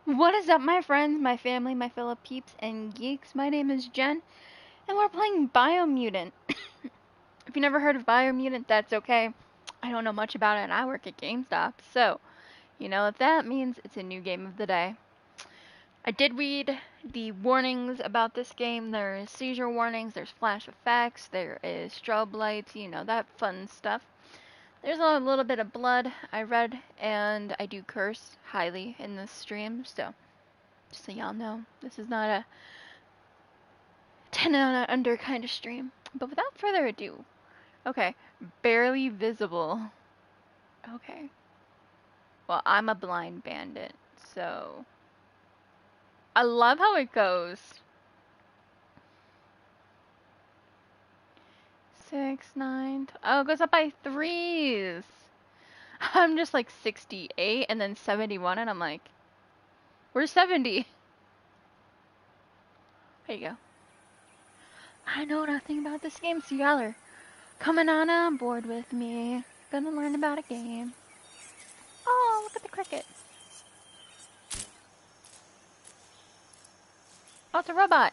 What is up, my friends, my family, my fellow peeps and geeks? My name is Jen, and we're playing Biomutant. If you never heard of Biomutant, that's okay. I don't know much about it, and I work at GameStop, so you know what that means. It's a new game of the day. I did read the warnings about this game. There's seizure warnings, there's flash effects, there is strobe lights, you know, that fun stuff. There's a little bit of blood, I read, and I do curse highly in this stream, so just so y'all know, this is not a 10 and under kind of stream. But without further ado, okay, barely visible. Okay, well, I'm a blind bandit, so I love how it goes. 6, 9, oh, it goes up by threes. I'm just like 68 and then 71, and I'm like, we're 70. There you go. I know nothing about this game, so y'all are coming on board with me. Gonna learn about a game. Oh, look at the cricket. Oh, it's a robot.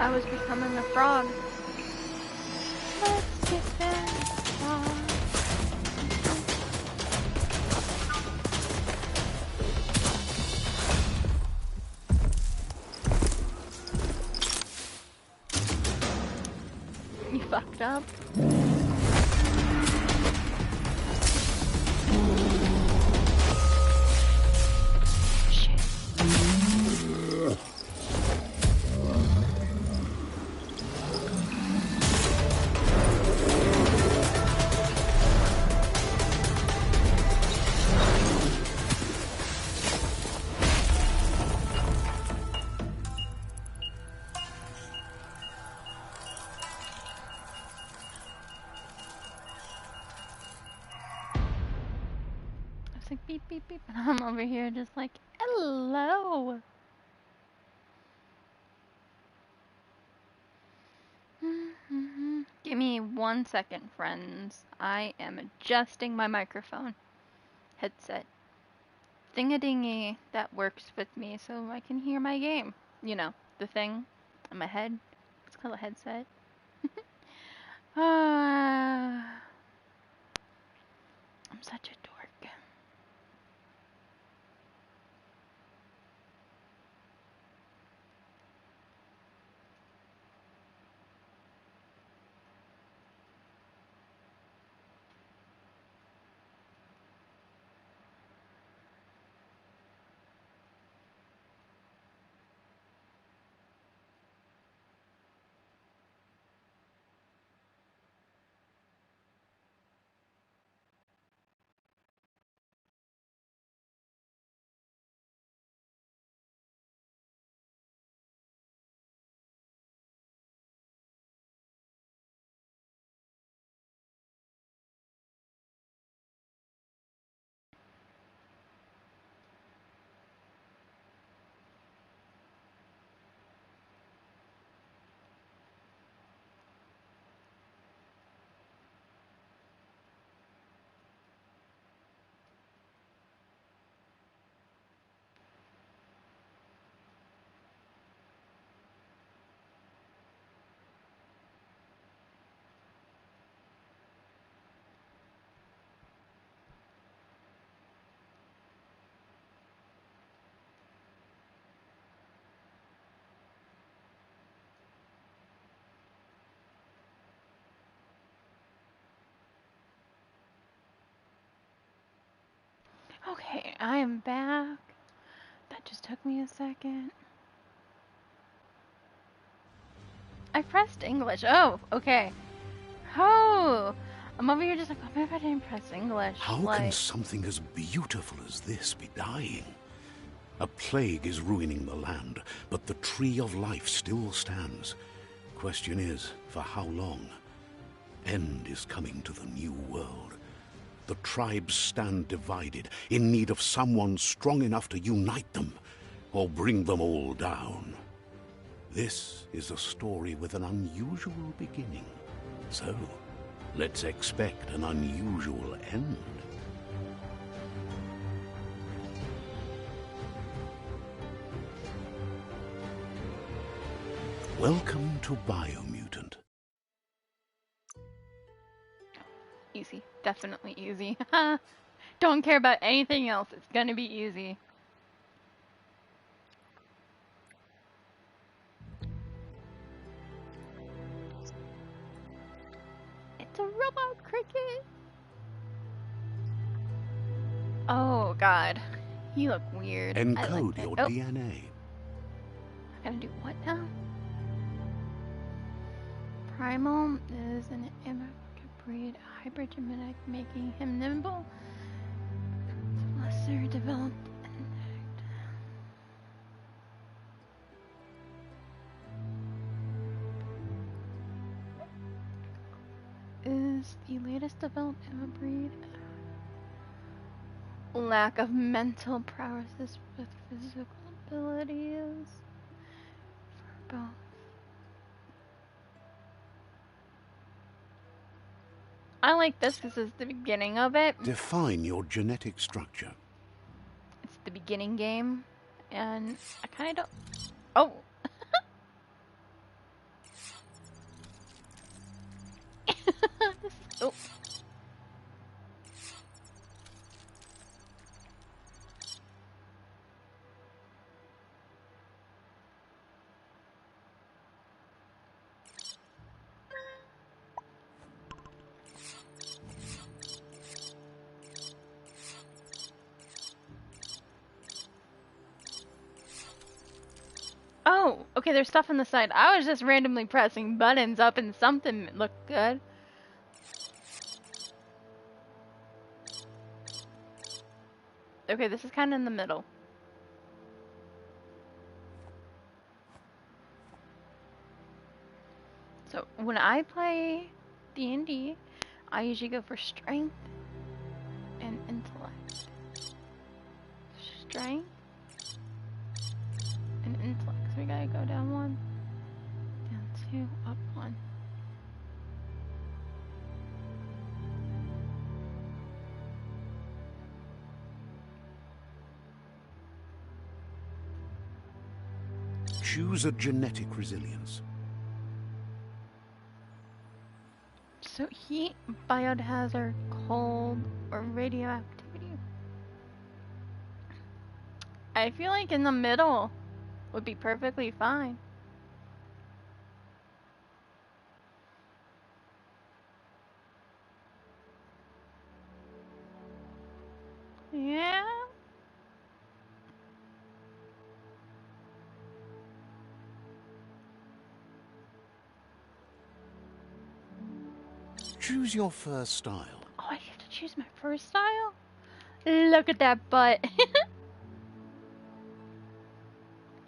I was becoming a frog. Let's get that frog. You fucked up. Shit. I was like beep beep beep, and I'm over here just like, hello. Give me 1 second, friends. I am adjusting my microphone headset thingadingy that works with me so I can hear my game. You know, the thing on my head. It's called a headset. I'm such a dork. Okay, I am back. That just took me a second. I pressed English. Oh, okay. Oh, I'm over here just like, oh, maybe I didn't press English. How can something as beautiful as this be dying? A plague is ruining the land, but the tree of life still stands. Question is, for how long? End is coming to the new world. The tribes stand divided, in need of someone strong enough to unite them, or bring them all down. This is a story with an unusual beginning. So, let's expect an unusual end. Welcome to Biomutant. Easy. Definitely easy. Don't care about anything else. It's gonna be easy. It's a robot cricket. Oh god. You look weird. Encode your DNA. I gotta do what now? Primal is an breed hybrid genetic, making him nimble. Lesser developed. Is the latest developed in a breed. Lack of mental prowess with physical abilities. For both. I like this because it's the beginning of it. Define your genetic structure. It's the beginning game, and I kind of don't. Oh! Oh. Oh, okay, there's stuff on the side. I was just randomly pressing buttons up and something looked good. Okay, this is kind of in the middle. So when I play D&D, I usually go for strength and intellect. Strength and intellect. So we gotta go down 1, down 2, up 1. Choose a genetic resilience. So heat, biohazard, cold, or radioactivity. I feel like in the middle would be perfectly fine. Yeah. Choose your fur style. Oh, I get to choose my first style? Look at that butt.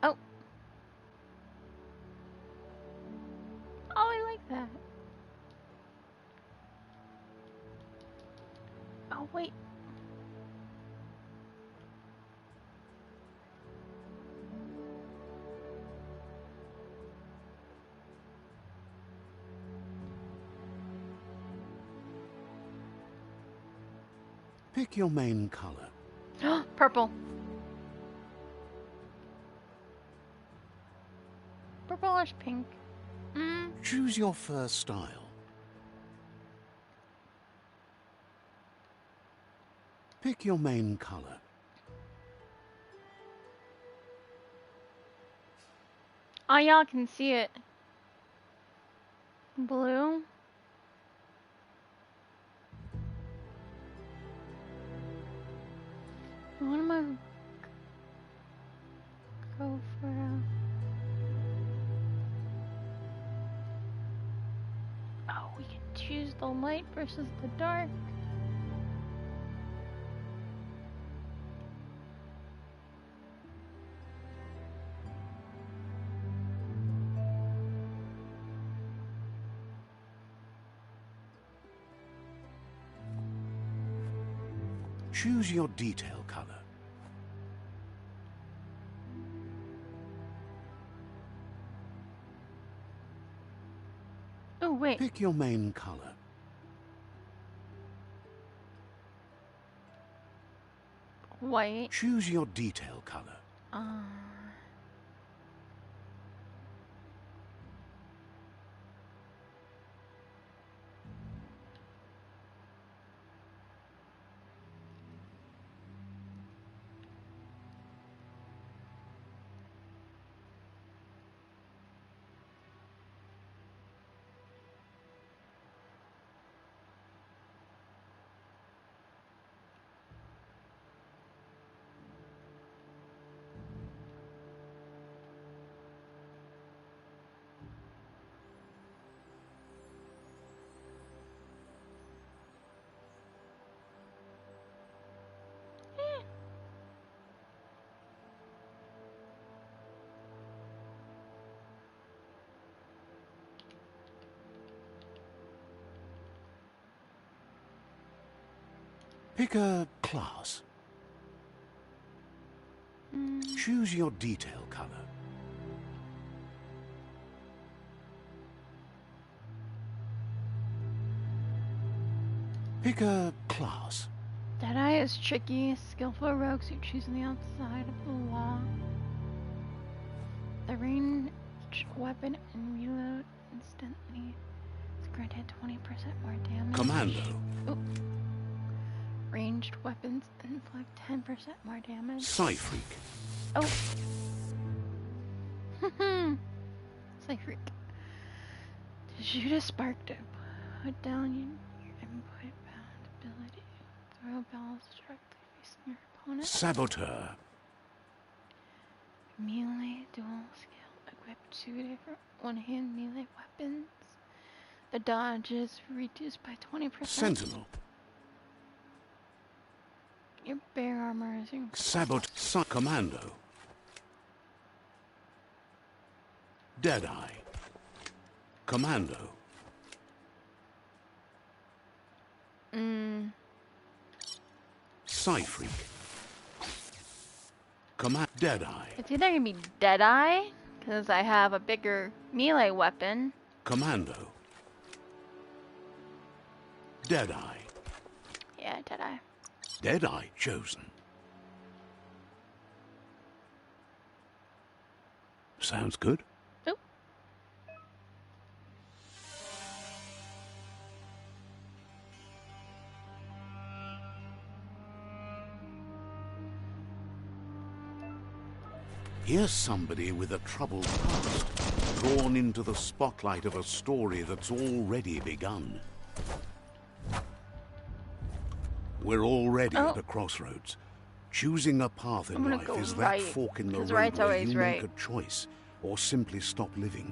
Oh. Oh, I like that. Oh, wait. Pick your main color. Purple. Purplish pink. Choose your fur style. Pick your main color. Oh, y'all can see it. Blue. What am I go for? Oh, we can choose the light versus the dark. Choose your detail color. Oh, wait. Pick your main color. White. Choose your detail color. Uh... Pick a class. Choose your detail color. Pick a class. Deadeye is tricky, skillful rogues who choose on the outside of the law. The ranged weapon and reload instantly is granted 20% more damage. Commando. Ooh. Ranged weapons inflict 10% more damage. Psyfreak. Oh. Psyfreak. To shoot a spark to put down your input bound ability. Throw balls directly facing your opponent. Saboteur. Melee dual skill. Equip 2 different one-hand melee weapons. The dodge is reduced by 20%. Sentinel. Your bear armor is increased. Saboteur. Commando. Deadeye. Commando. Psyfreak. Deadeye. It's either gonna be Deadeye, because I have a bigger melee weapon. Commando. Deadeye. Yeah, Deadeye. Deadeye chosen. Sounds good. Oh. Here's somebody with a troubled past, drawn into the spotlight of a story that's already begun. We're already at a crossroads. Choosing a path in life is that fork in the road where you make a choice, or simply stop living.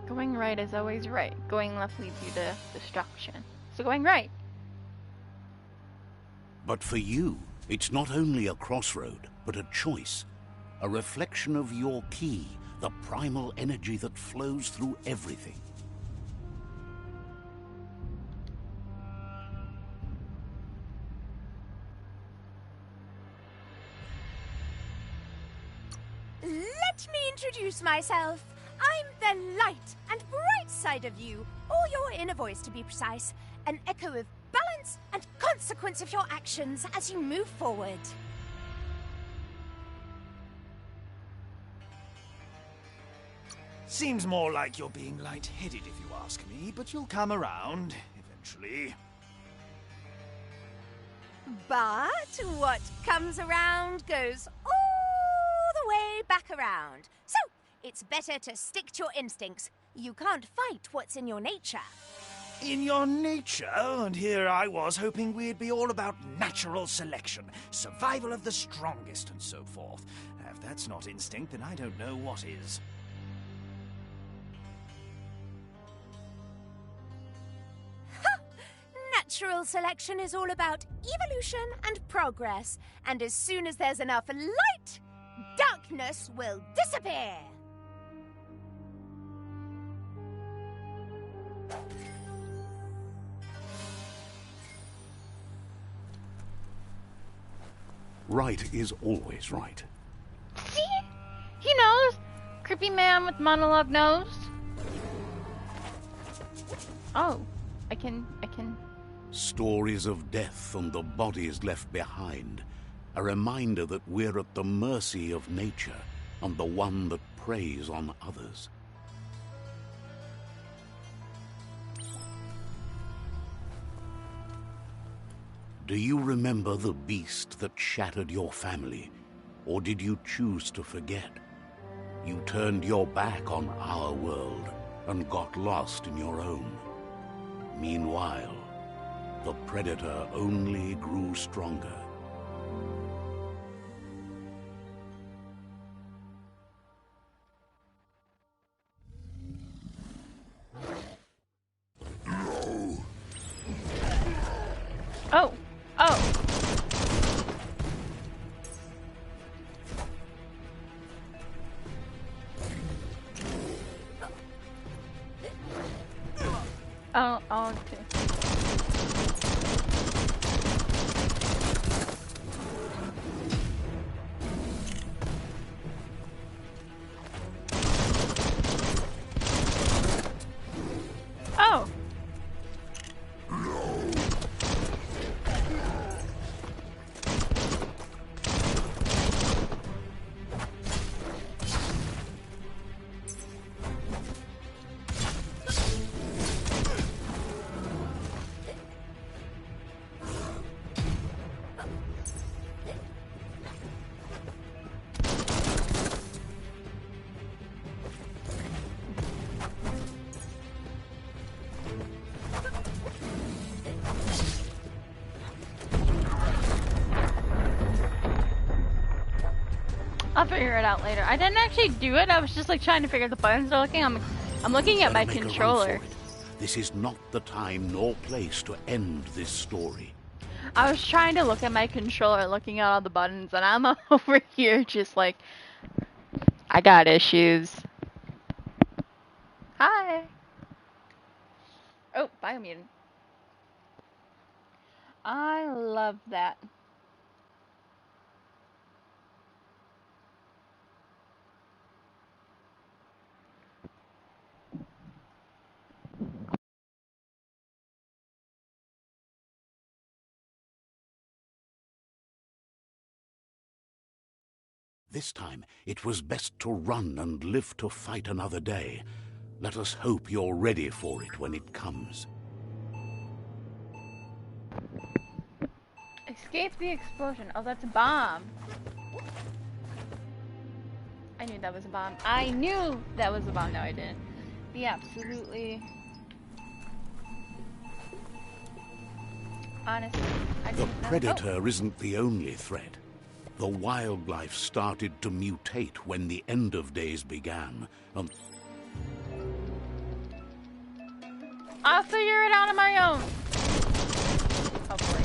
Going right is always right. Going left leads you to destruction. So going right. But for you, it's not only a crossroad, but a choice. A reflection of your key, the primal energy that flows through everything. Let me introduce myself. I'm the light and bright side of you, or your inner voice to be precise, an echo of balance and consequence of your actions as you move forward. Seems more like you're being light-headed if you ask me, but you'll come around eventually. But what comes around goes all the way back around. So, it's better to stick to your instincts. You can't fight what's in your nature. In your nature, and here I was hoping we'd be all about natural selection, survival of the strongest, and so forth. If that's not instinct, then I don't know what is. Natural selection is all about evolution and progress, and as soon as there's enough light, darkness will disappear. Right is always right. See? He knows. Creepy man with monologue nose. Oh, I can. Stories of death and the bodies left behind. A reminder that we're at the mercy of nature and the one that preys on others. Do you remember the beast that shattered your family? Or did you choose to forget? You turned your back on our world and got lost in your own. Meanwhile, the predator only grew stronger. Oh, oh. Oh, okay. Oh. I'll figure it out later. I didn't actually do it. I was just like trying to figure the buttons are looking. I'm looking at my Better make a run controller. for it. This is not the time nor place to end this story. I was trying to look at my controller, looking at all the buttons, and I'm over here just like, I got issues. Hi. Oh, Biomutant. I love that. This time, it was best to run and live to fight another day. Let us hope you're ready for it when it comes. Escape the explosion. Oh, that's a bomb. I knew that was a bomb. I knew that was a bomb. No, I didn't. Be absolutely honest. I The didn't know. predator isn't the only threat. The wildlife started to mutate when the end of days began, and I'll figure it out on my own. Hopefully.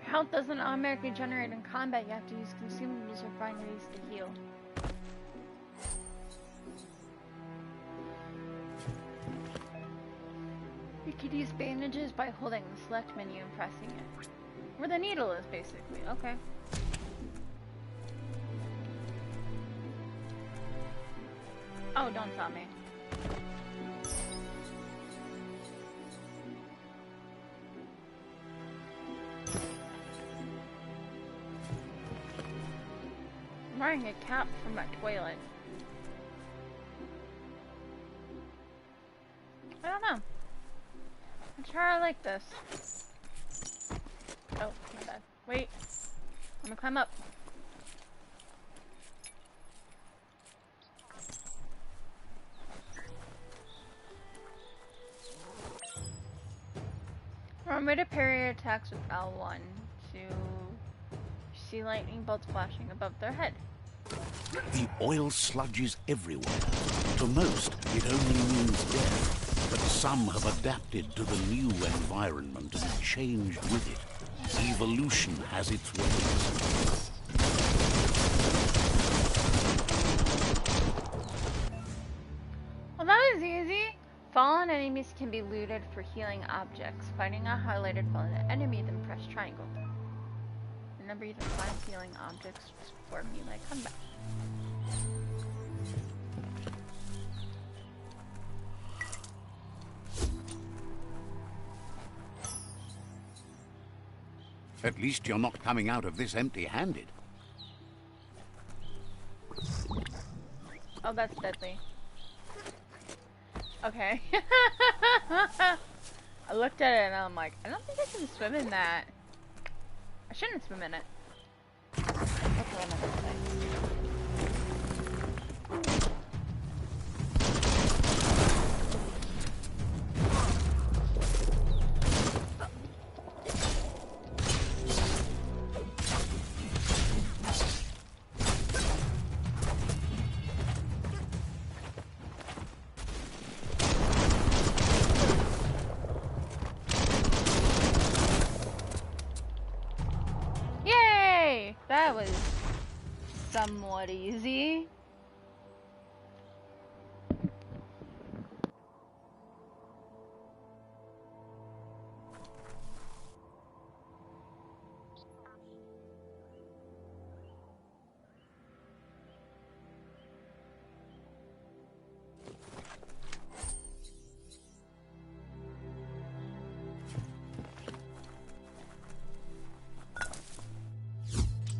Health doesn't automatically generate in combat. You have to use consumables or find ways to heal. Get these bandages by holding the select menu and pressing it. Where the needle is, basically. Okay. Oh, don't tell me. I'm wearing a cap for my toilet. I don't know. I'm sure I like this. Oh, my bad. Wait. I'm gonna climb up. Remember to parry attacks with L1 to see lightning bolts flashing above their head. The oil sludges everywhere. To most, it only means death, but some have adapted to the new environment and changed with it. Evolution has its ways. Well, that was easy. Fallen enemies can be looted for healing objects. Finding a highlighted fallen enemy, then press triangle. Remember, you can find healing objects for melee combat. At least you're not coming out of this empty-handed. Oh, that's deadly. Okay. I looked at it and I'm like, I don't think I can swim in that. I shouldn't swim in it. That's what I'm gonna say. That was somewhat easy.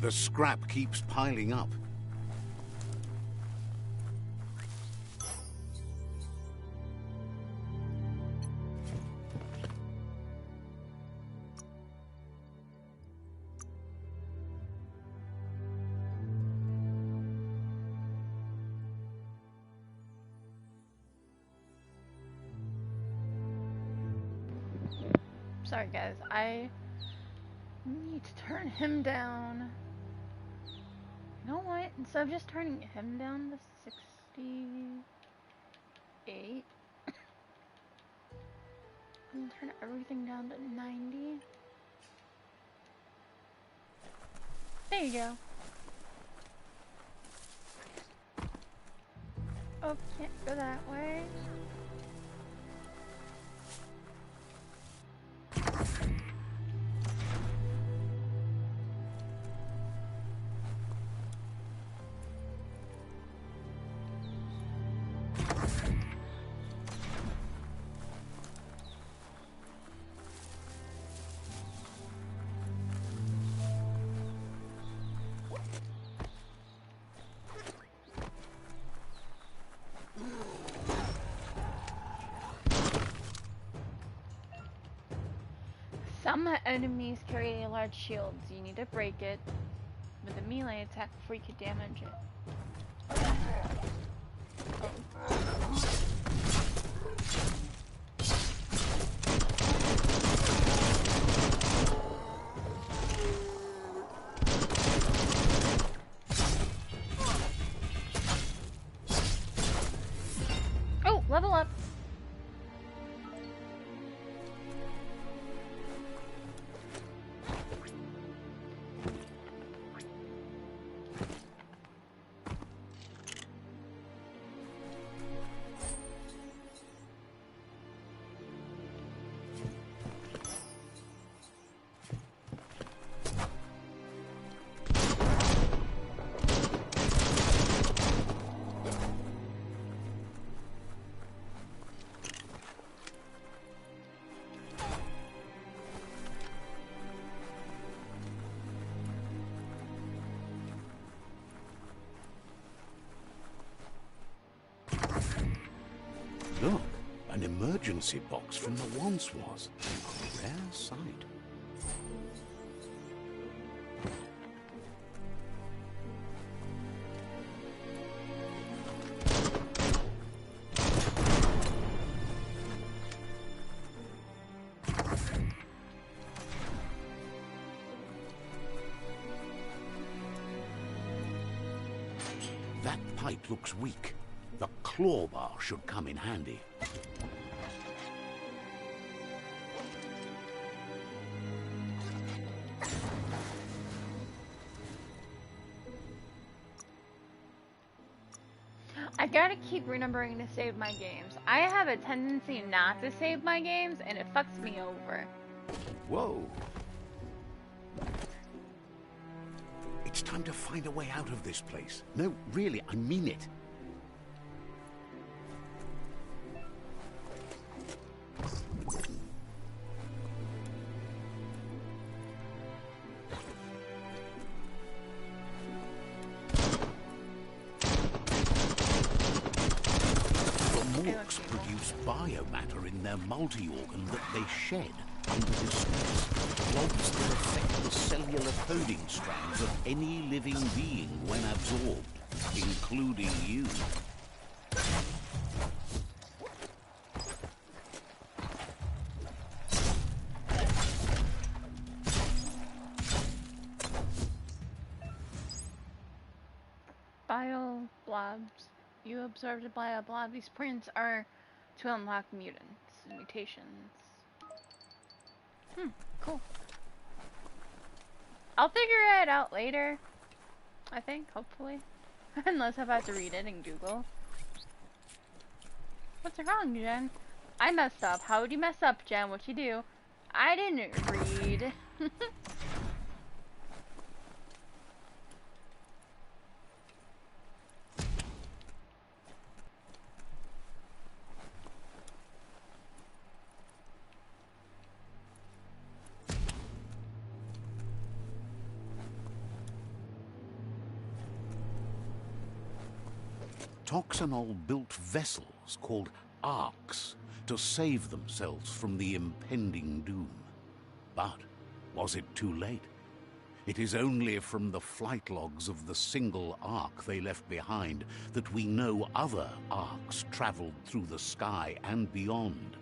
The scrap keeps piling up. Sorry guys, I need to turn him down. You know what? Instead of just turning him down to 68, I'm gonna turn everything down to 90. There you go. Oh, can't go that way. Some enemies carry large shields. You need to break it with a melee attack before you can damage it. Oh, level up. emergency box from the once was. A rare sight. That pipe looks weak. The claw bar should come in handy. I gotta keep remembering to save my games. I have a tendency not to save my games, and it fucks me over. Whoa. It's time to find a way out of this place. No, really, I mean it. Produce biomatter in their multi-organ that they shed under distress. Blobs that affect the cellular coding strands of any living being when absorbed, including you. Bioblobs. You absorbed by a blob. These prints are to unlock mutations. Cool. I'll figure it out later. I think, hopefully. Unless I have to read it in Google. What's wrong, Jen? I messed up. How would you mess up, Jen? What'd you do? I didn't read. Toxanol built vessels called arks to save themselves from the impending doom. But was it too late? It is only from the flight logs of the single ark they left behind that we know other arks traveled through the sky and beyond.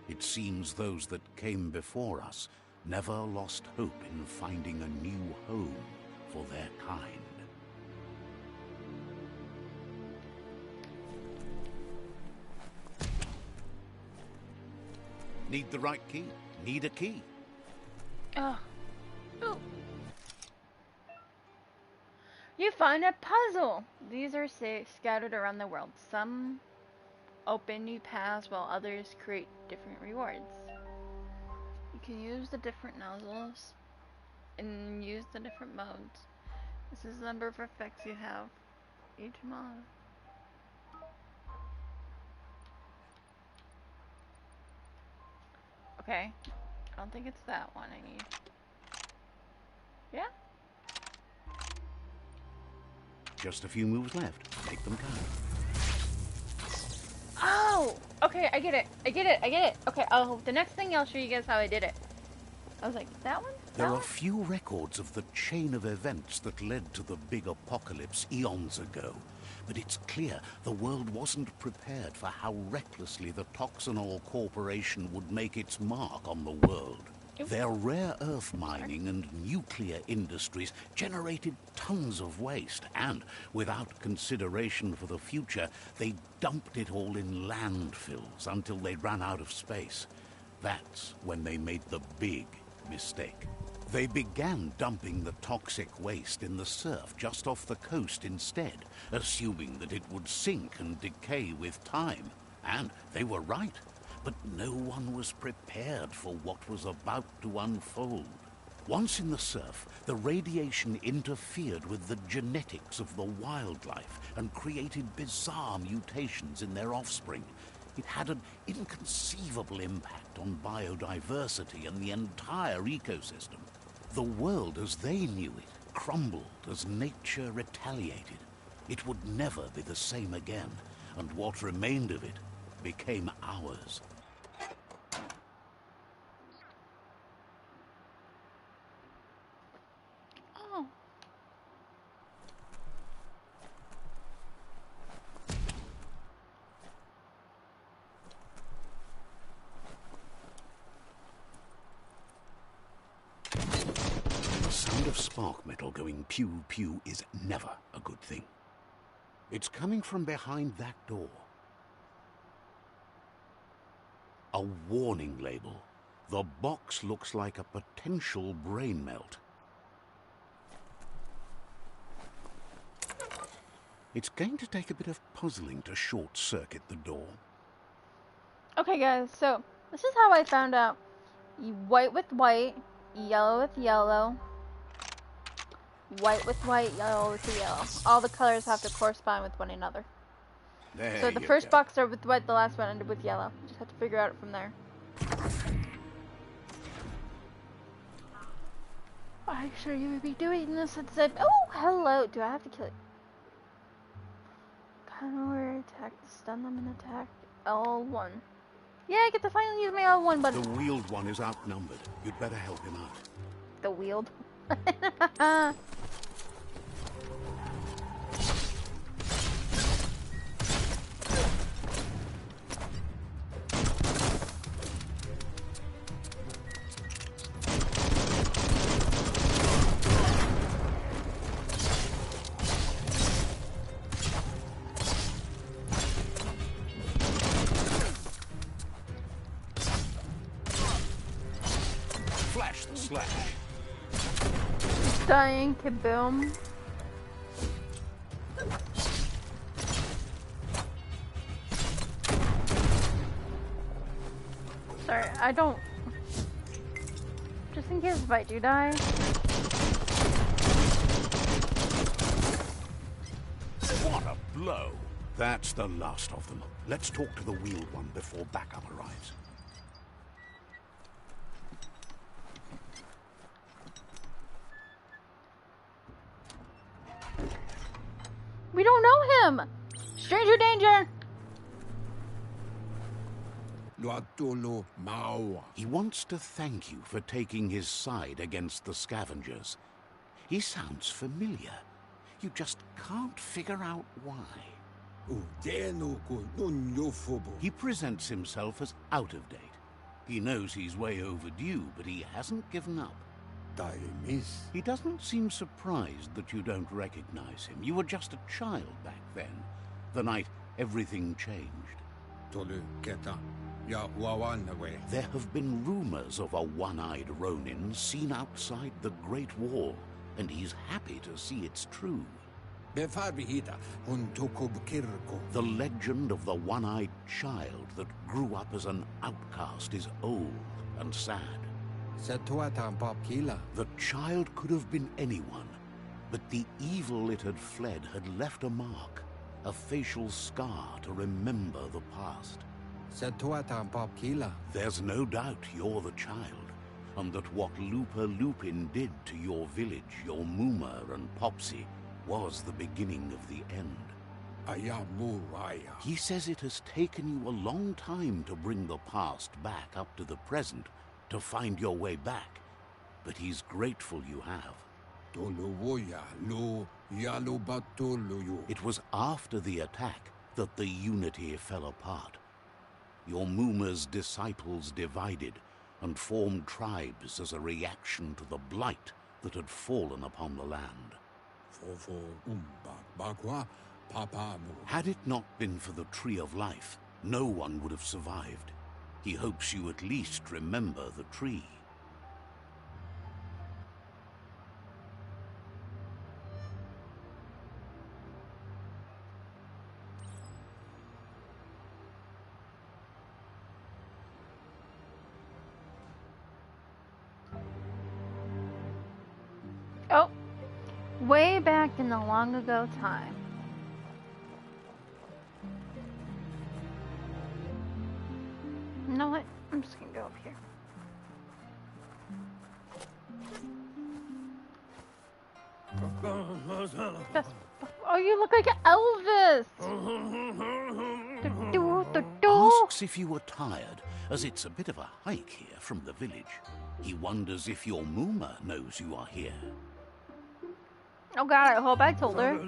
It seems those that came before us never lost hope in finding a new home for their kind. Need the right key. Need a key. Oh. Ooh. You find a puzzle. These are scattered around the world. Some open new paths while others create different rewards. You can use the different nozzles and use the different modes. This is the number of effects you have each mod. Okay, I don't think it's that one I need. Yeah? Just a few moves left. Make them count. Oh! Okay, I get it. I get it. Okay, the next thing I'll show you guys how I did it. I was like, that one? There are few records of the chain of events that led to the big apocalypse eons ago. But it's clear the world wasn't prepared for how recklessly the Toxanol Corporation would make its mark on the world. Their rare earth mining and nuclear industries generated tons of waste, and without consideration for the future, they dumped it all in landfills until they ran out of space. That's when they made the big mistake. They began dumping the toxic waste in the surf just off the coast instead, assuming that it would sink and decay with time. And they were right. But no one was prepared for what was about to unfold. Once in the surf, the radiation interfered with the genetics of the wildlife and created bizarre mutations in their offspring. It had an inconceivable impact on biodiversity and the entire ecosystem. The world as they knew it crumbled as nature retaliated. It would never be the same again, and what remained of it became ours. Oh. The sound of spark metal going pew-pew is never a good thing. It's coming from behind that door. A warning label. The box looks like a potential brain melt. It's going to take a bit of puzzling to short-circuit the door. Okay, guys, so this is how I found out. White with white, yellow with yellow, white with white, yellow with yellow. All the colors have to correspond with one another. There So the you first go. box started with white, the last one ended with yellow. Just have to figure out it from there. I'm sure you would be doing this and said, oh, hello. Do I have to kill it? Conway attack, stun them and attack. L1. Yeah, I get to finally use my L1 button. The wheeled one is outnumbered. You'd better help him out. The wheeled. Flash the slash. Dying, kaboom. Sorry, I don't... Just in case if I do die. What a blow! That's the last of them. Let's talk to the wheeled one before backup arrives. We don't know him! Stranger danger! He wants to thank you for taking his side against the scavengers. He sounds familiar. You just can't figure out why. He presents himself as out of date. He knows he's way overdue, but he hasn't given up. He doesn't seem surprised that you don't recognize him. You were just a child back then, the night everything changed. There have been rumors of a one-eyed Ronin seen outside the Great Wall, and he's happy to see it's true. The legend of the one-eyed child that grew up as an outcast is old and sad. The child could have been anyone, but the evil it had fled had left a mark, a facial scar to remember the past. There's no doubt you're the child, and that what Lupa Lupin did to your village, your Muma and Popsy, was the beginning of the end. He says it has taken you a long time to bring the past back up to the present, to find your way back, but he's grateful you have. It was after the attack that the unity fell apart. Your Muma's disciples divided and formed tribes as a reaction to the blight that had fallen upon the land. Had it not been for the Tree of Life, no one would have survived. He hopes you at least remember the tree. Oh, way back in the long ago time. You know what? I'm just gonna go up here. Just, oh, you look like Elvis! Asks if you were tired, as it's a bit of a hike here from the village. He wonders if your Mooma knows you are here. Oh god, I hope I told her.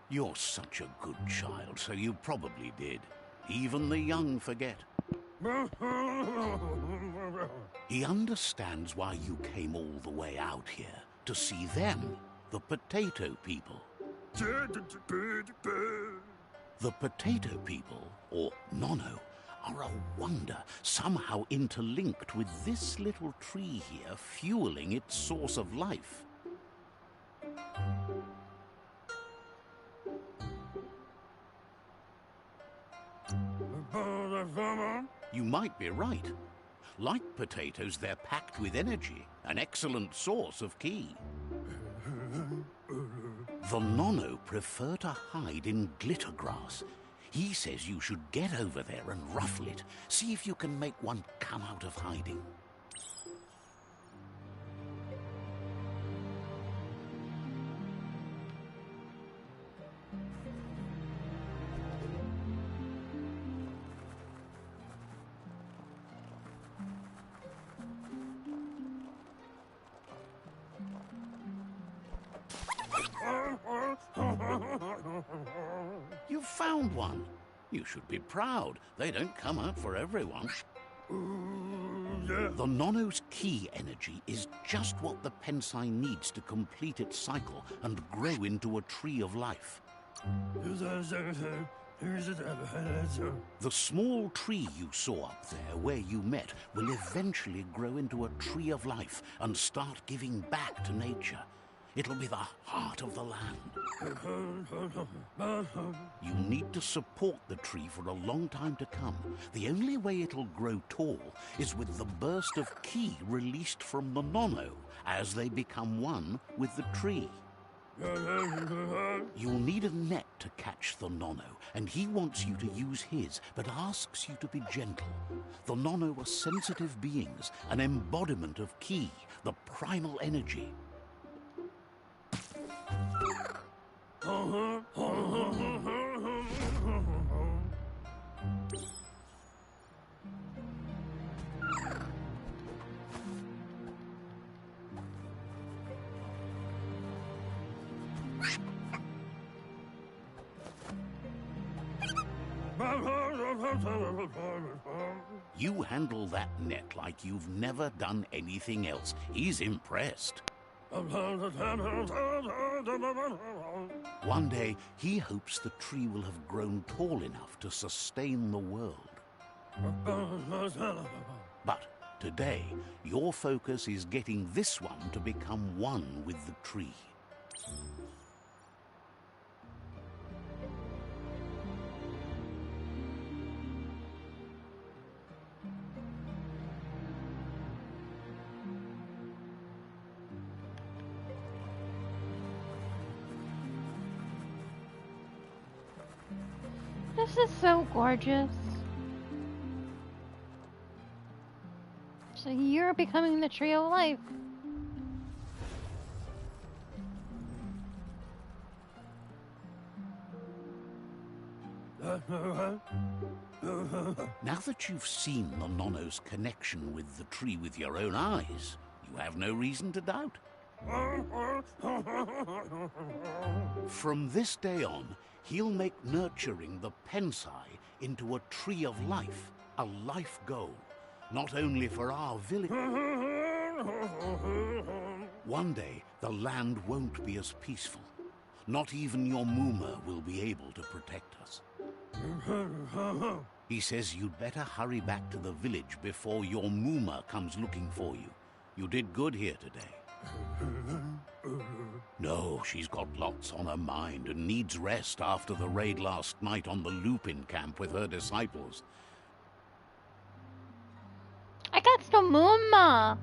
You're such a good child, so you probably did. Even the young forget. He understands why you came all the way out here, to see them, the potato people. The potato people, or Nono, are a wonder, somehow interlinked with this little tree here, fueling its source of life. You might be right. Like potatoes, they're packed with energy, an excellent source of ki. The Nono prefer to hide in glitter grass. He says you should get over there and ruffle it. See if you can make one come out of hiding. You found one. You should be proud. They don't come out for everyone. The Nono's ki energy is just what the Pensai needs to complete its cycle and grow into a tree of life. The small tree you saw up there where you met will eventually grow into a tree of life and start giving back to nature. It'll be the heart of the land. You need to support the tree for a long time to come. The only way it'll grow tall is with the burst of ki released from the Nono as they become one with the tree. You'll need a net to catch the Nono, and he wants you to use his, but asks you to be gentle. The Nono are sensitive beings, an embodiment of ki, the primal energy. You handle that net like you've never done anything else. He's impressed. One day, he hopes the tree will have grown tall enough to sustain the world. But today, your focus is getting this one to become one with the tree. This is so gorgeous. So you're becoming the tree of life. Now that you've seen the Nono's connection with the tree with your own eyes, you have no reason to doubt. From this day on, he'll make nurturing the Pensai into a tree of life, a life goal, not only for our village. One day, the land won't be as peaceful. Not even your Mooma will be able to protect us. He says you'd better hurry back to the village before your Mooma comes looking for you. You did good here today. No, she's got lots on her mind and needs rest after the raid last night on the Lupin camp with her disciples. I got some Mooma.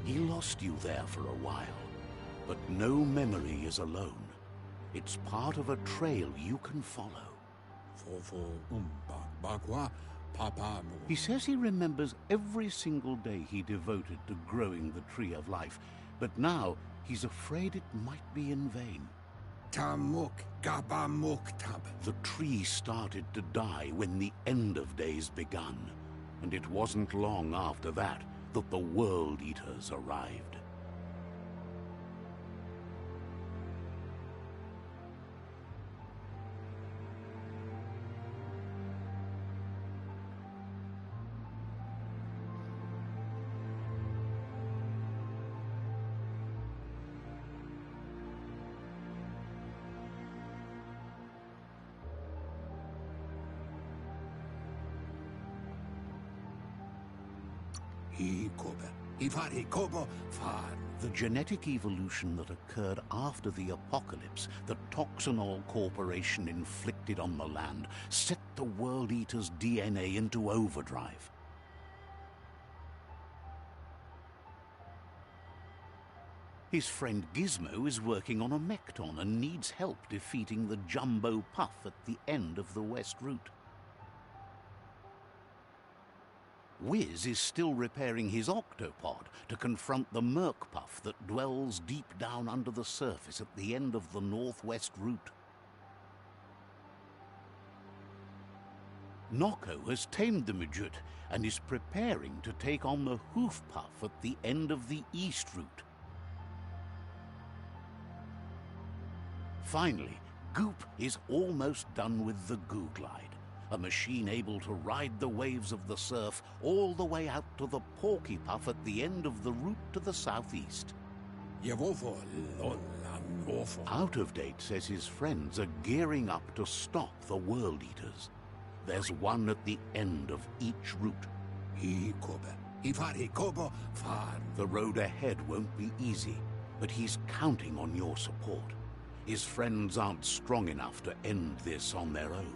He lost you there for a while, but no memory is alone. It's part of a trail you can follow. He says he remembers every single day he devoted to growing the Tree of Life, but now he's afraid it might be in vain. The tree started to die when the end of days begun, and it wasn't long after that that the World Eaters arrived. The genetic evolution that occurred after the apocalypse that Toxanol Corporation inflicted on the land set the World Eater's DNA into overdrive. His friend Gizmo is working on a Mekton and needs help defeating the Jumbo Puff at the end of the West Route. Wiz is still repairing his octopod to confront the Merc Puff that dwells deep down under the surface at the end of the Northwest Route. Nocco has tamed the Midget and is preparing to take on the Hoof Puff at the end of the East Route. Finally, Goop is almost done with the Goo Glide, a machine able to ride the waves of the surf all the way out to the Porky Puff at the end of the route to the southeast. Out of Date says his friends are gearing up to stop the World Eaters. There's one at the end of each route. The road ahead won't be easy, but he's counting on your support. His friends aren't strong enough to end this on their own.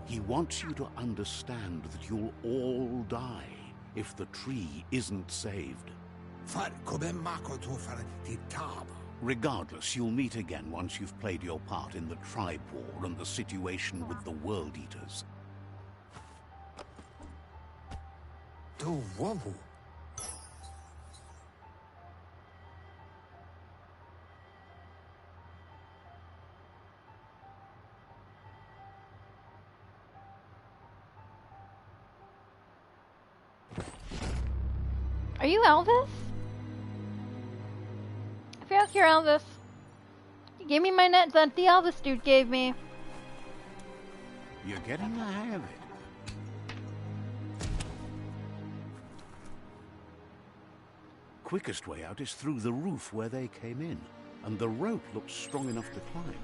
He wants you to understand that you'll all die if the tree isn't saved. Regardless, you'll meet again once you've played your part in the tribe war and the situation with the World Eaters. Are you Elvis? I feel like you're Elvis. You gave me my net that the Elvis dude gave me. You're getting the hang of it. Quickest way out is through the roof where they came in, and the rope looks strong enough to climb.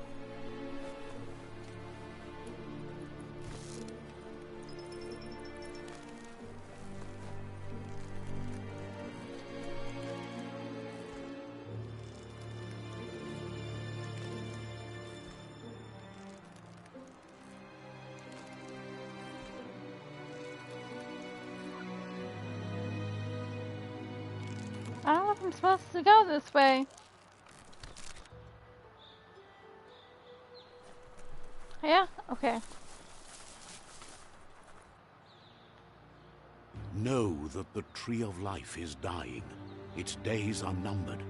I don't know if I'm supposed to go this way. Yeah? Okay. Know that the Tree of Life is dying. Its days are numbered.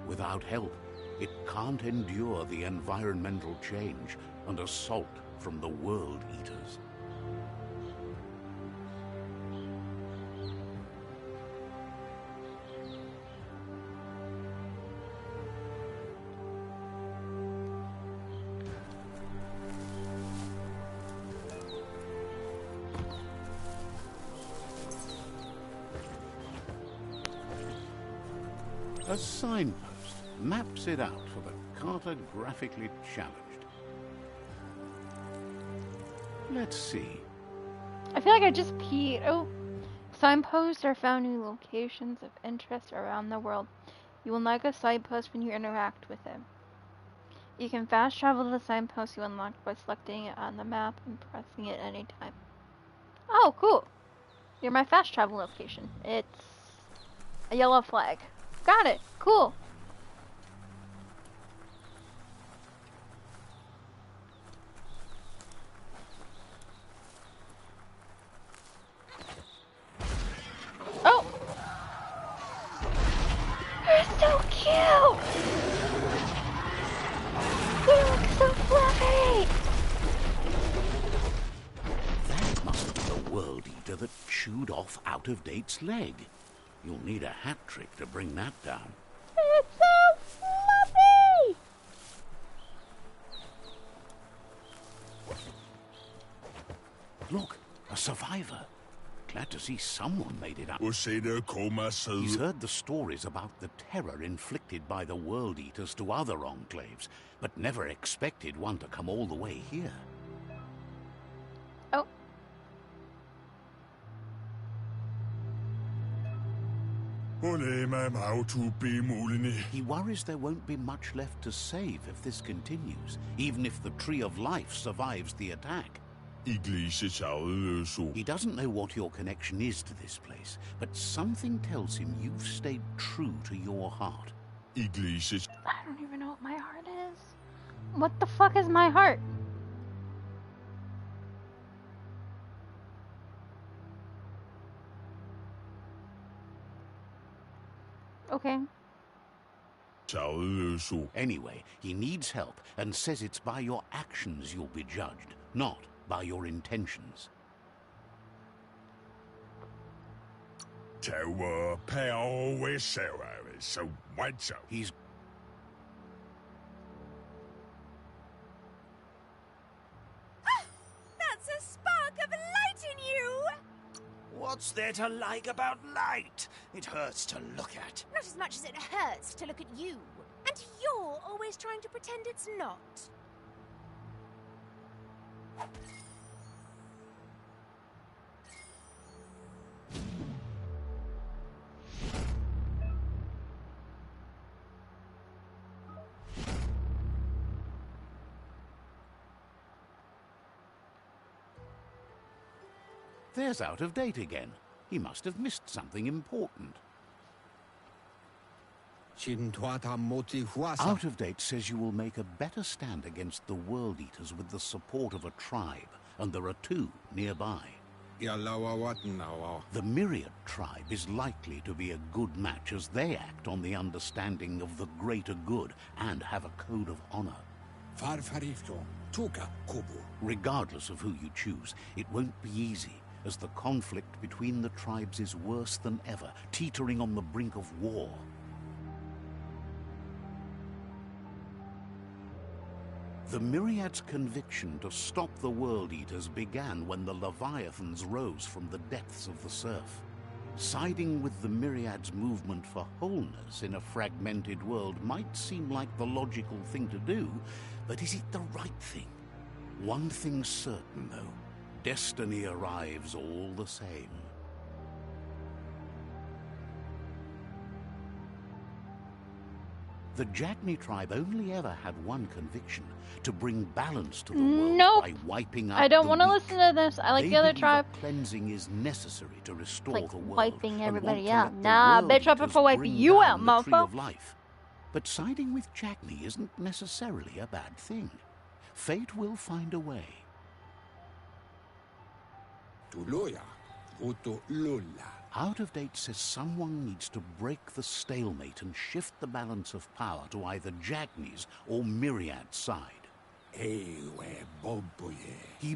Without help, it can't endure the environmental change and assault from the World Eaters. A signpost maps it out for the cartographically challenged. Let's see. I feel like I just peed. Oh. Signposts are found in locations of interest around the world. You will like a signpost when you interact with it. You can fast travel to the signpost you unlocked by selecting it on the map and pressing it anytime. Oh, cool. You're my fast travel location. It's a yellow flag. Got it. Cool. creature that chewed off Out-of-Date's leg. You'll need a hat trick to bring that down. It's so fluffy! Look, a survivor. Glad to see someone made it up. He's He's heard the stories about the terror inflicted by the World Eaters to other enclaves, but never expected one to come all the way here. Oh. He worries there won't be much left to save if this continues, even if the Tree of Life survives the attack. He doesn't know what your connection is to this place, but something tells him you've stayed true to your heart. I don't even know what my heart is. What the fuck is my heart? Okay. Anyway, he needs help and says it's by your actions you'll be judged, not by your intentions. He's That's a spark of light in you! What's there to like about light? It hurts to look at. Not as much as it hurts to look at you. And you're always trying to pretend it's not. There's Out-of-Date again. He must have missed something important. Out-of-Date says you will make a better stand against the World Eaters with the support of a tribe, and there are two nearby. The Myriad tribe is likely to be a good match as they act on the understanding of the greater good and have a code of honor. Regardless of who you choose, it won't be easy, as the conflict between the tribes is worse than ever, teetering on the brink of war. The Myriad's conviction to stop the World Eaters began when the Leviathans rose from the depths of the surf. Siding with the Myriad's movement for wholeness in a fragmented world might seem like the logical thing to do, but is it the right thing? One thing's certain, though. Destiny arrives all the same. The Jagni tribe only ever had one conviction: to bring balance to the world by wiping out I don't want to listen to this. I like the other tribe. Cleansing is necessary to restore Like the world. wiping everybody out. Nah, Nah, bitch, I'm for wiping you out, motherfucker. But siding with Jagni isn't necessarily a bad thing. Fate will find a way. Out-of-Date says someone needs to break the stalemate and shift the balance of power to either Jagni's or Myriad's side. He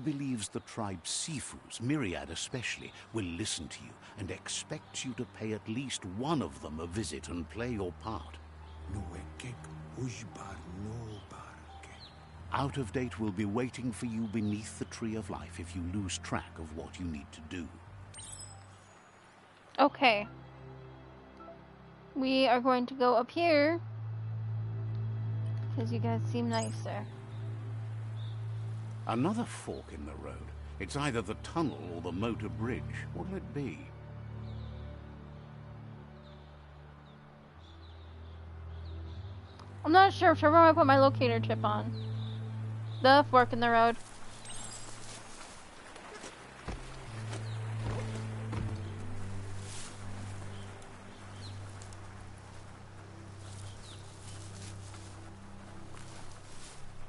believes the tribe Sifus, Myriad especially, will listen to you and expects you to pay at least one of them a visit and play your part. Out-of-Date will be waiting for you beneath the Tree of Life if you lose track of what you need to do. Okay. We are going to go up here, because you guys seem nicer. Another fork in the road. It's either the tunnel or the motor bridge. What'll it be? I'm not sure. Trevor might put my locator chip on. The fork in the road.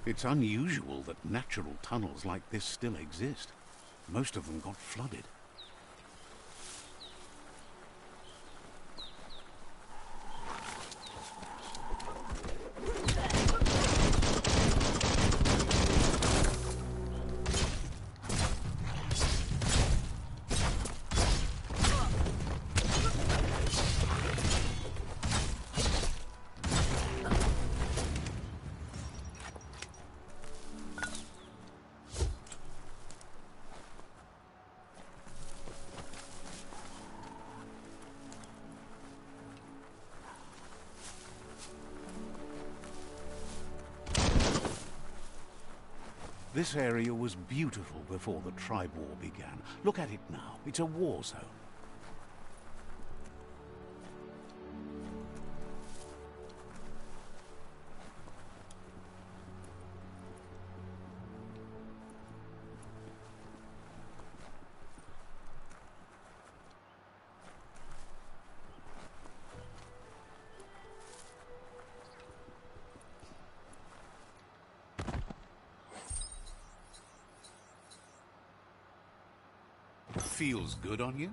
It's unusual that natural tunnels like this still exist. Most of them got flooded. This area was beautiful before the tribe war began. Look at it now. It's a war zone. Feels good on you?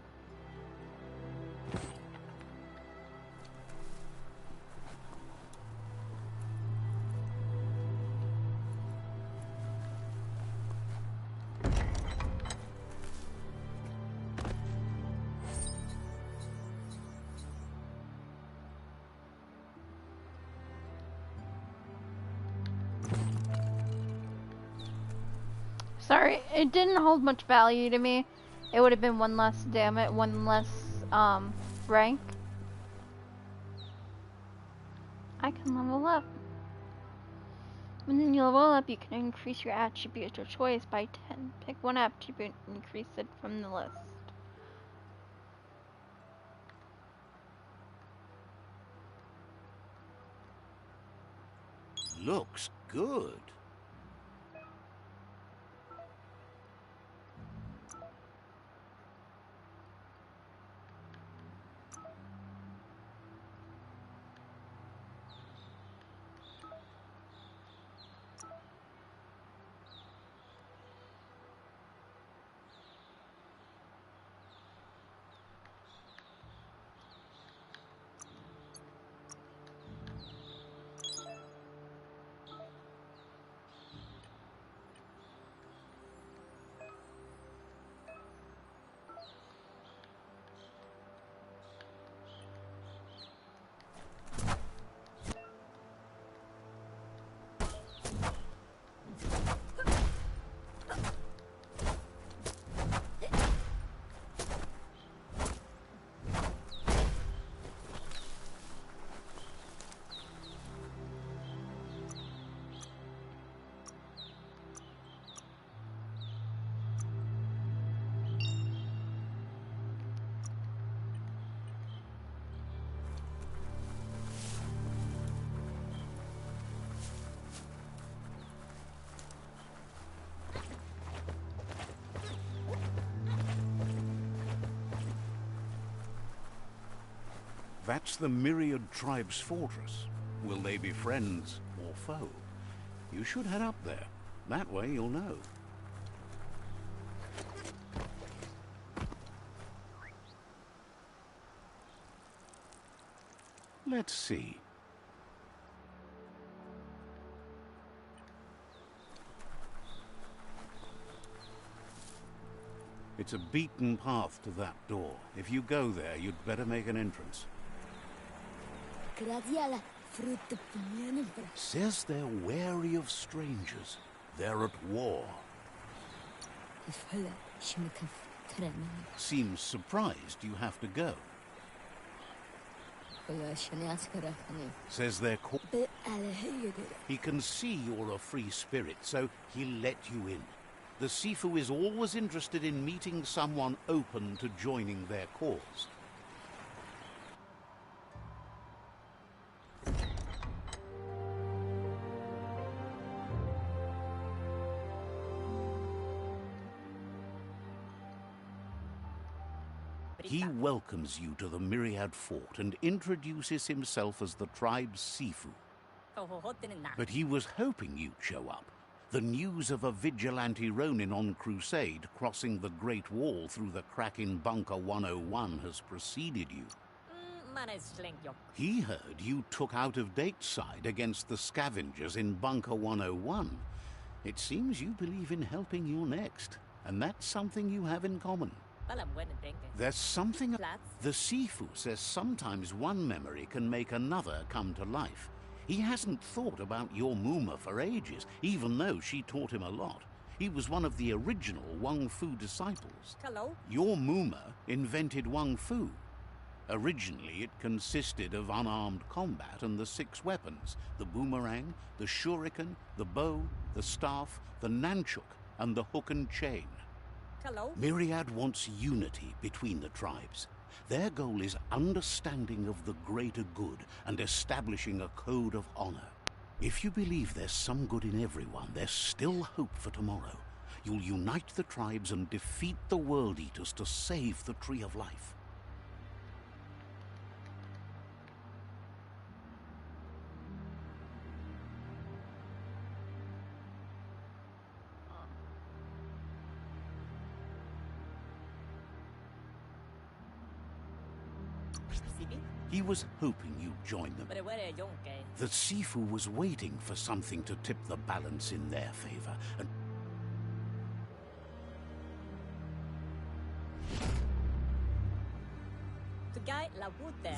Sorry, it didn't hold much value to me. It would have been one less damage, one less rank. I can level up. When you level up, you can increase your attribute of choice by 10. Pick one attribute and increase it from the list. Looks good. That's the Myriad Tribe's fortress. Will they be friends or foe? You should head up there. That way you'll know. Let's see. It's a beaten path to that door. If you go there, you'd better make an entrance. Says they're wary of strangers. They're at war. Seems surprised you have to go. Says they're He can see you're a free spirit, so he'll let you in. The Sifu is always interested in meeting someone open to joining their cause. He welcomes you to the Myriad Fort and introduces himself as the tribe's Sifu. But he was hoping you'd show up. The news of a vigilante Ronin on crusade crossing the Great Wall through the crack in Bunker 101 has preceded you. He heard you took out of Dateside against the scavengers in Bunker 101. It seems you believe in helping your next, and that's something you have in common. There's something... The Sifu says sometimes one memory can make another come to life. He hasn't thought about your Muma for ages, even though she taught him a lot. He was one of the original Wung Fu disciples. Hello? Your Muma invented Wung Fu. Originally, it consisted of unarmed combat and the 6 weapons: the boomerang, the shuriken, the bow, the staff, the nunchuk, and the hook and chain. Hello? Myriad wants unity between the tribes. Their goal is understanding of the greater good and establishing a code of honor. If you believe there's some good in everyone, there's still hope for tomorrow. You'll unite the tribes and defeat the World Eaters to save the Tree of Life. He was hoping you'd join them. The Sifu was waiting for something to tip the balance in their favor, and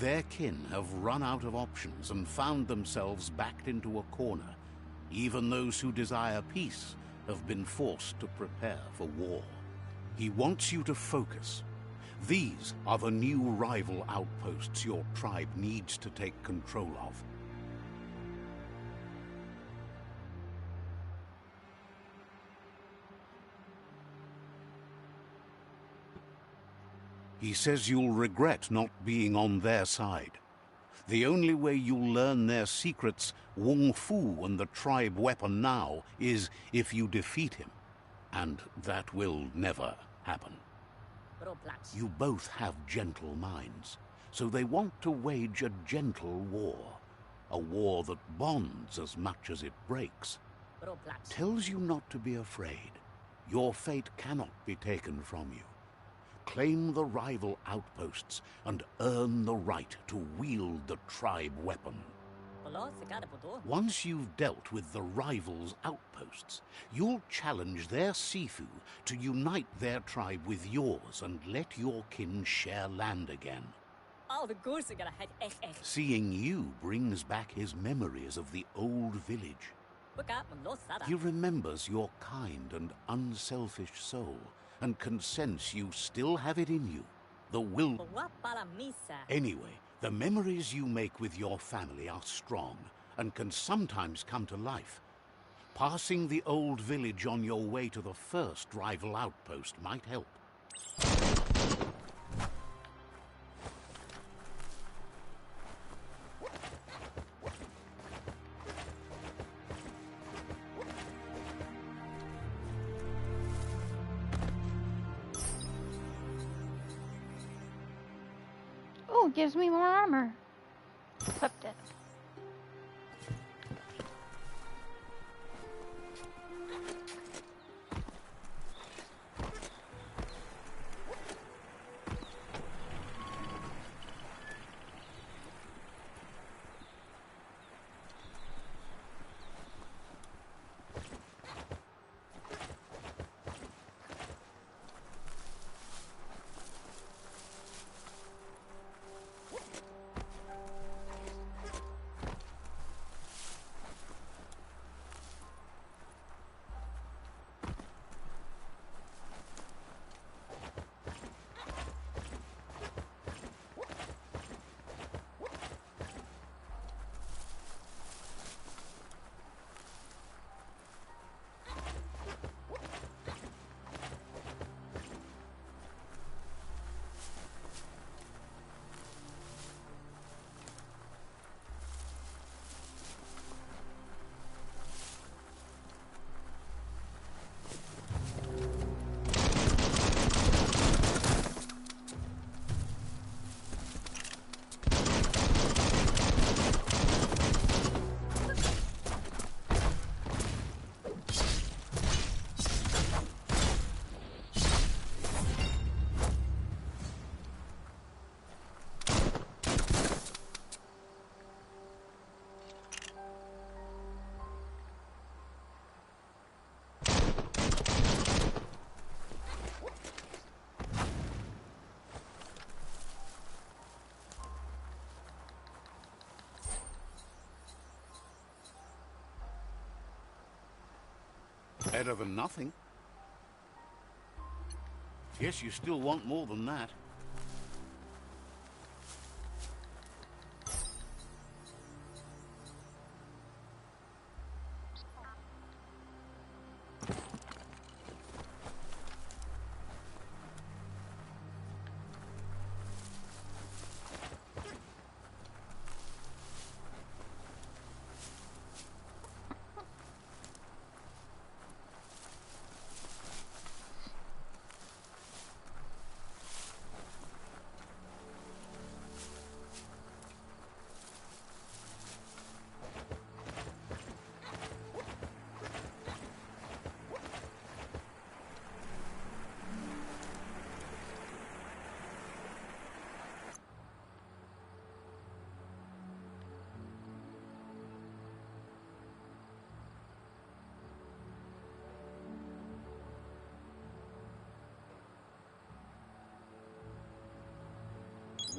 their kin have run out of options and found themselves backed into a corner. Even those who desire peace have been forced to prepare for war. He wants you to focus. These are the new rival outposts your tribe needs to take control of. He says you'll regret not being on their side. The only way you'll learn their secrets, Wung Fu and the tribe weapon now, is if you defeat him. And that will never happen. You both have gentle minds, so they want to wage a gentle war. A war that bonds as much as it breaks. Tells you not to be afraid. Your fate cannot be taken from you. Claim the rival outposts and earn the right to wield the tribe weapon. Once you've dealt with the rivals' outposts, you'll challenge their Sifu to unite their tribe with yours and let your kin share land again. Seeing you brings back his memories of the old village. He remembers your kind and unselfish soul, and can sense you still have it in you, the will. Anyway, the memories you make with your family are strong and can sometimes come to life. Passing the old village on your way to the first rival outpost might help. Oh, gives me more armor. Equipped it. Better than nothing. Yes, you still want more than that.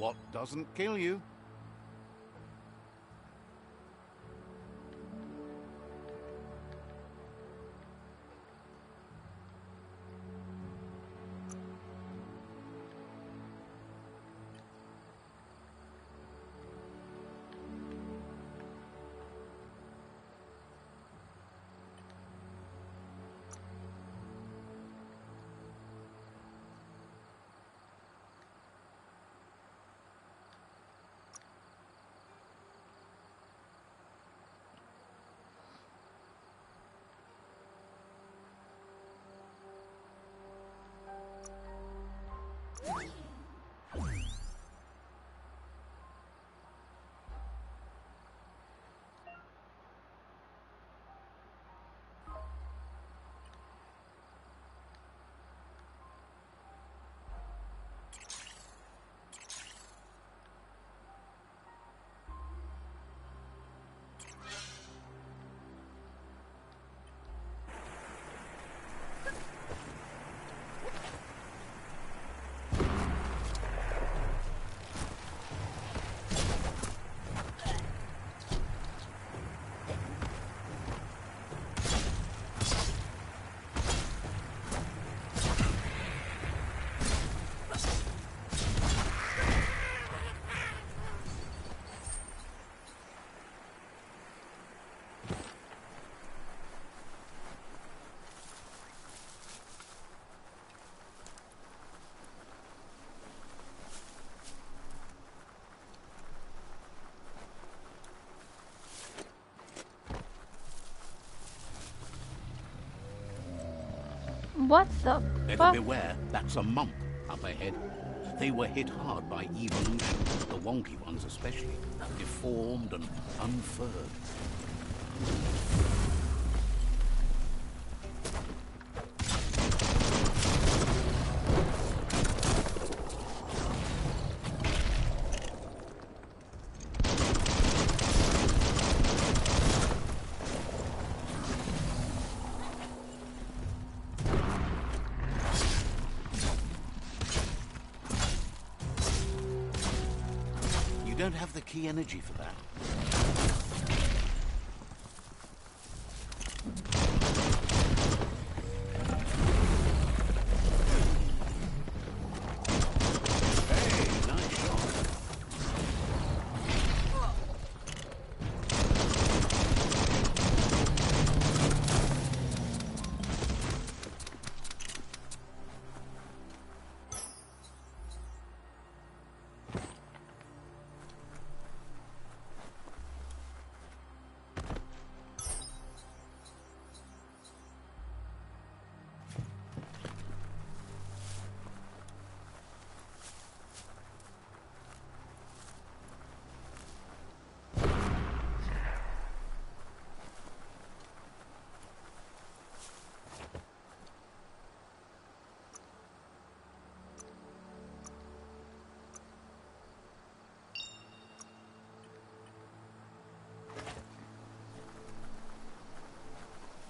What doesn't kill you? What the Better fuck? beware, that's a mump up ahead. They were hit hard by evolution, the wonky ones especially, deformed and unfurred. You don't have the key energy for that. Hey, nice shot.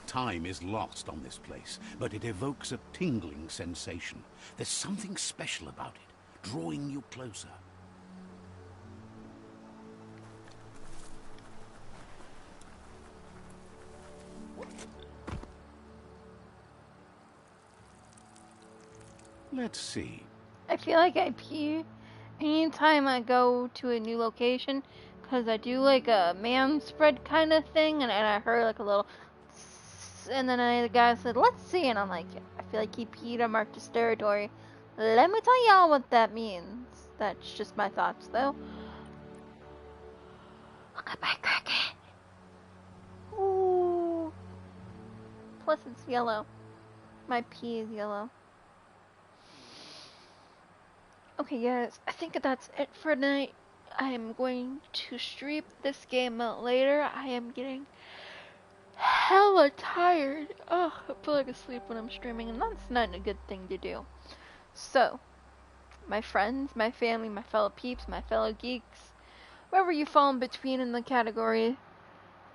Time is lost on this place, but it evokes a tingling sensation. There's something special about it, drawing you closer. Let's see. I feel like I pee anytime I go to a new location, because I do like a man spread kind of thing, and I heard like a little and then the guy said, let's see, and I'm like, I feel like he peed on Marcus territory. Let me tell y'all what that means. That's just my thoughts, though. Look at my cricket. Ooh. Plus it's yellow. My pee is yellow. Okay, guys, I think that's it for tonight. I am going to stream this game out later. I am getting hella tired. Oh, I feel like asleep when I'm streaming, and that's not a good thing to do. So, my friends, my family, my fellow peeps, my fellow geeks, wherever you fall in between in the category,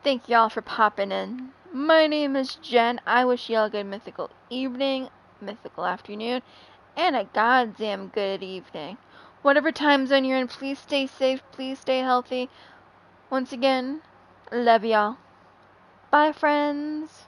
thank y'all for popping in. My name is Jen. I wish y'all a good mythical evening, mythical afternoon, and a goddamn good evening. Whatever time zone you're in, please stay safe, please stay healthy. Once again, love y'all. Bye, friends.